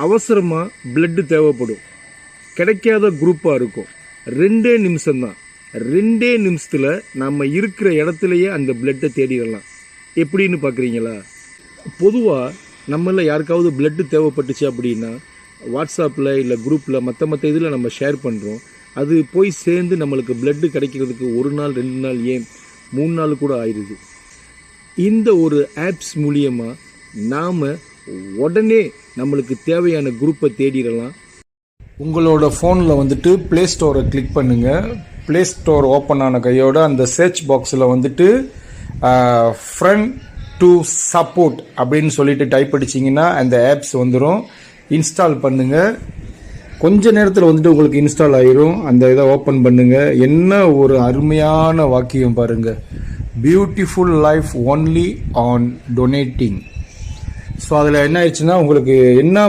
அவசரமாக பிளட்டு தேவைப்படும், கிடைக்காத குரூப்பாக இருக்கும். 2 நிமிஷம்தான். 2 நிமிஷத்தில் நம்ம இருக்கிற இடத்துலையே அந்த பிளட்டை தேடிடலாம். எப்படின்னு பார்க்குறீங்களா? பொதுவாக நம்மள யாருக்காவது பிளட்டு தேவைப்பட்டுச்சு அப்படின்னா வாட்ஸ்அப்பில் இல்லை குரூப்பில் மற்ற இதில் நம்ம ஷேர் பண்ணுறோம். அது போய் சேர்ந்து நம்மளுக்கு பிளட்டு கிடைக்கிறதுக்கு 1 நாள் 2 நாள் ஏன் 3 நாள் கூட ஆயிடுது. இந்த ஒரு ஆப்ஸ் மூலியமாக நாம் உடனே நம்மளுக்கு தேவையான குரூப்பை தேடிடலாம். உங்களோட ஃபோனில் வந்துட்டு ப்ளே ஸ்டோரை கிளிக் பண்ணுங்கள். ப்ளே ஸ்டோர் ஓப்பன் ஆன கையோட அந்த சர்ச் பாக்ஸில் வந்துட்டு ஃப்ரெண்ட் டு சப்போர்ட் அப்படின்னு சொல்லிட்டு டைப் அடிச்சிங்கன்னா அந்த ஆப்ஸ் வந்துடும். இன்ஸ்டால் பண்ணுங்கள். கொஞ்ச நேரத்தில் வந்துட்டு உங்களுக்கு இன்ஸ்டால் ஆயிரும். அந்த இதை ஓப்பன் பண்ணுங்கள். என்ன ஒரு அருமையான வாக்கியம் பாருங்கள், beautiful life only on donating. So அதில் என்ன ஆயிடுச்சுன்னா உங்களுக்கு என்ன